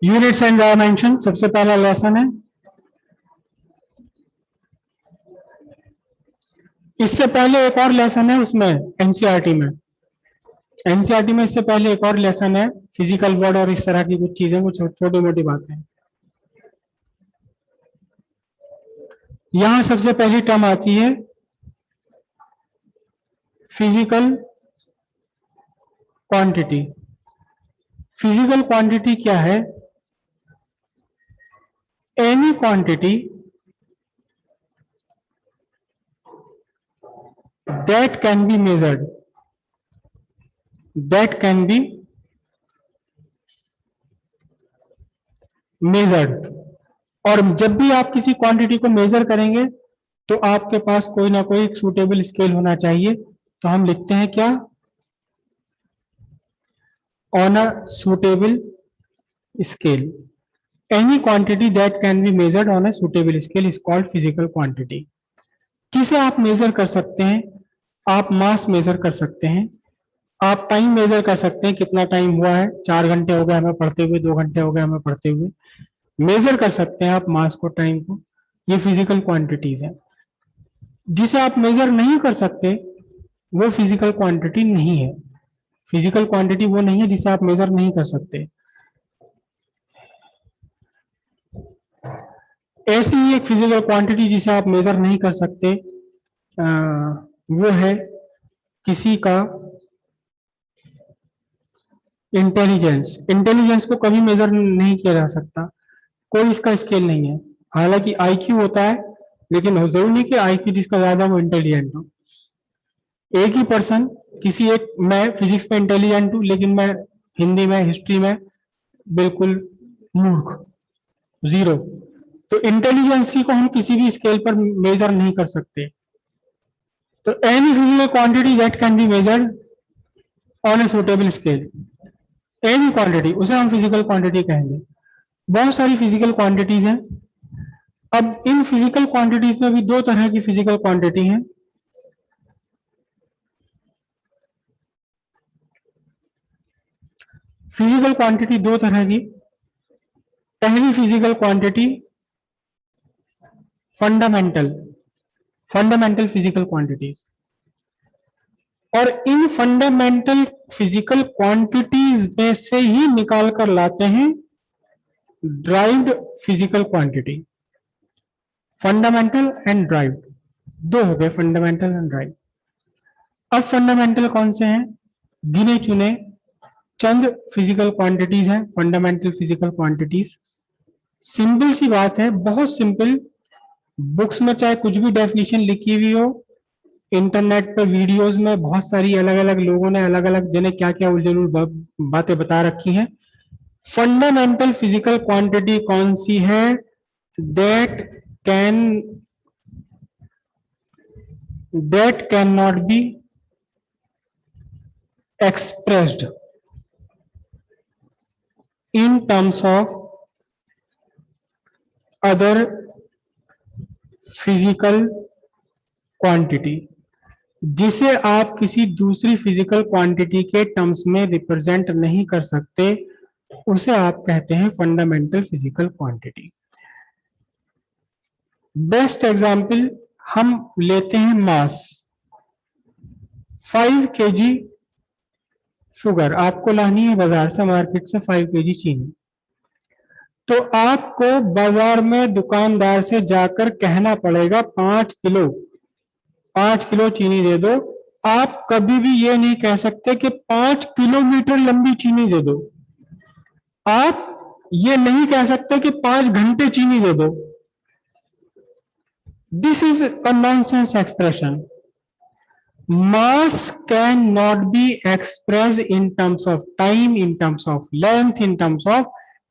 Units and dimension सबसे पहला lesson है। इससे पहले एक और लेसन है उसमें एनसीईआरटी में। एनसीईआरटी में इससे पहले एक और लेसन है फिजिकल वर्ड और इस तरह की कुछ चीजें, वो छोटी मोटी बातें हैं। यहां सबसे पहली टर्म आती है फिजिकल क्वांटिटी। फिजिकल क्वांटिटी क्या है? Any quantity that can be measured, that can be measured। और जब भी आप किसी क्वांटिटी को मेजर करेंगे तो आपके पास कोई ना कोई सूटेबल स्केल होना चाहिए। तो हम लिखते हैं क्या? On a suitable scale. Any quantity that can be measured on a suitable scale is called physical quantity. किसे आप मेजर कर सकते हैं? आप मास मेजर कर सकते हैं, आप टाइम मेजर कर सकते हैं, कितना टाइम हुआ है, 4 घंटे हो गए हमें पढ़ते हुए, 2 घंटे हो गए हमें पढ़ते हुए। मेजर कर सकते हैं आप मास को, टाइम को। ये फिजिकल क्वांटिटीज है। जिसे आप मेजर नहीं कर सकते वो फिजिकल क्वांटिटी नहीं है। फिजिकल क्वांटिटी वो नहीं है जिसे आप मेजर नहीं कर सकते। ऐसी ही एक फिजिकल क्वांटिटी जिसे आप मेजर नहीं कर सकते वो है किसी का इंटेलिजेंस। इंटेलिजेंस को कभी मेजर नहीं किया जा सकता, कोई इसका स्केल नहीं है। हालांकि आईक्यू होता है, लेकिन जरूरी नहीं कि आईक्यू जिसका ज्यादा वो इंटेलिजेंट हो। एक ही पर्सन, किसी एक, मैं फिजिक्स में इंटेलिजेंट हूं लेकिन मैं हिंदी में, हिस्ट्री में बिल्कुल मूर्ख, जीरो। तो इंटेलिजेंसी को हम किसी भी स्केल पर मेजर नहीं कर सकते। तो any physical quantity that can be measured on a suitable scale, any quantity, उसे हम फिजिकल क्वांटिटी कहेंगे। बहुत सारी फिजिकल क्वांटिटीज हैं। अब इन फिजिकल क्वांटिटीज में भी दो तरह की फिजिकल क्वांटिटी हैं। फिजिकल क्वांटिटी दो तरह की। पहली physical quantity fundamental, fundamental physical quantities. और इन फंडामेंटल फिजिकल क्वांटिटीज में से ही निकाल कर लाते हैं derived physical quantity. Fundamental and derived दो हो गए, फंडामेंटल एंड ड्राइव्ड। अब फंडामेंटल कौन से हैं? गिने चुने चंद फिजिकल क्वांटिटीज हैं फंडामेंटल फिजिकल क्वांटिटीज। सिंपल सी बात है, बहुत सिंपल। बुक्स में चाहे कुछ भी डेफिनेशन लिखी हुई हो, इंटरनेट पर वीडियोस में बहुत सारी अलग अलग लोगों ने अलग अलग जने क्या क्या उलझुल बातें बता रखी हैं। फंडामेंटल फिजिकल क्वांटिटी कौन सी है? That can not be expressed in terms of other physical quantity, जिसे आप किसी दूसरी फिजिकल क्वांटिटी के टर्म्स में रिप्रेजेंट नहीं कर सकते, उसे आप कहते हैं fundamental physical quantity. Best example हम लेते हैं मास। 5 kg शुगर आपको लानी है बाजार से, मार्केट से 5 kg चीनी। तो आपको बाजार में दुकानदार से जाकर कहना पड़ेगा 5 किलो चीनी दे दो। आप कभी भी ये नहीं कह सकते कि 5 किलोमीटर लंबी चीनी दे दो। आप ये नहीं कह सकते कि 5 घंटे चीनी दे दो। This is a nonsense expression. Mass cannot be expressed in terms of time, in terms of length, in terms of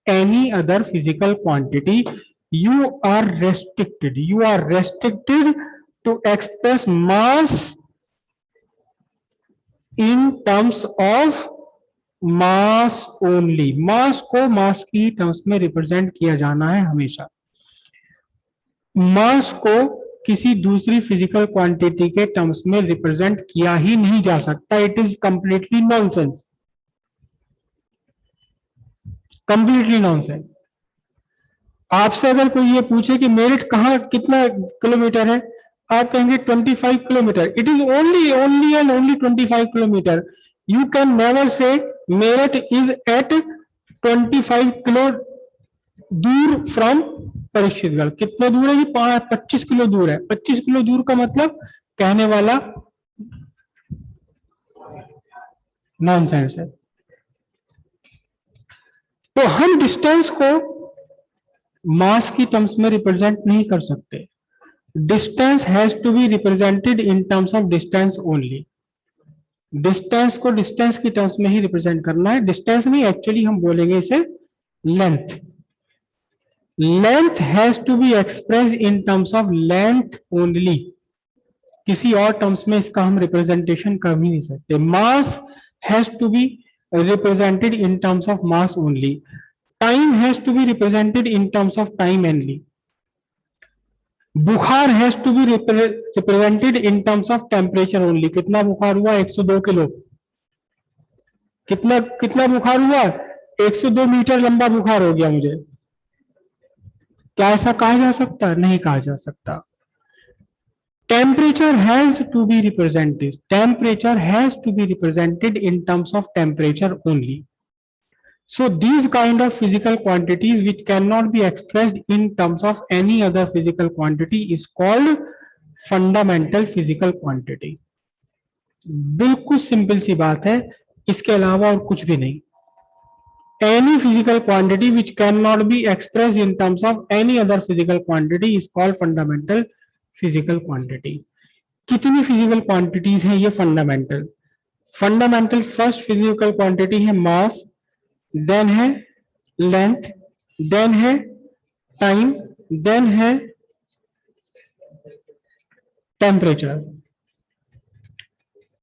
any other physical quantity. You are restricted. You are restricted to express mass in terms of mass only. Mass को mass की terms में represent किया जाना है हमेशा। मास को किसी दूसरी फिजिकल क्वांटिटी के टर्म्स में रिप्रेजेंट किया ही नहीं जा सकता। It is completely nonsense. Completely nonsense. आपसे अगर कोई ये पूछे कि मेरठ कहाँ कितना किलोमीटर है, आप कहेंगे 25 kilometre. It is only and only 25 kilometre. You can never say Meerut is at 25 kilo दूर फ्रॉम परीक्षितगढ़। कितना दूर है? ये 25 किलो दूर है। 25 किलो दूर का मतलब कहने वाला नॉनसेंस है। तो हम डिस्टेंस को मास की टर्म्स में रिप्रेजेंट नहीं कर सकते। Distance has to be represented in terms of distance only. Distance को डिस्टेंस की टर्म्स में ही रिप्रेजेंट करना है। डिस्टेंस नहीं, एक्चुअली हम बोलेंगे इसे length. Length has to be express in terms of length only. किसी और टर्म्स में इसका हम रिप्रेजेंटेशन कर भी नहीं सकते। Mass has to be represented in terms of mass only. Time has to be represented in terms of time only. बुखार has to be represented in terms of temperature only. कितना बुखार हुआ? 102 किलो। कितना कितना बुखार हुआ? 102 मीटर लंबा बुखार हो गया मुझे। क्या ऐसा कहा जा सकता? नहीं कहा जा सकता। Temperature has to be represented. Temperature has to be represented in terms of temperature only. So these kind of physical quantities which cannot be expressed in terms of any other physical quantity is called fundamental physical quantity. बिल्कुल simple सी बात है, इसके अलावा और कुछ भी नहीं। Any physical quantity which cannot be expressed in terms of any other physical quantity is called fundamental physical quantity. कितनी फिजिकल क्वांटिटीज हैं ये fundamental? Fundamental first physical quantity है मास, देन है लेंथ, देन है टाइम, देन है temperature.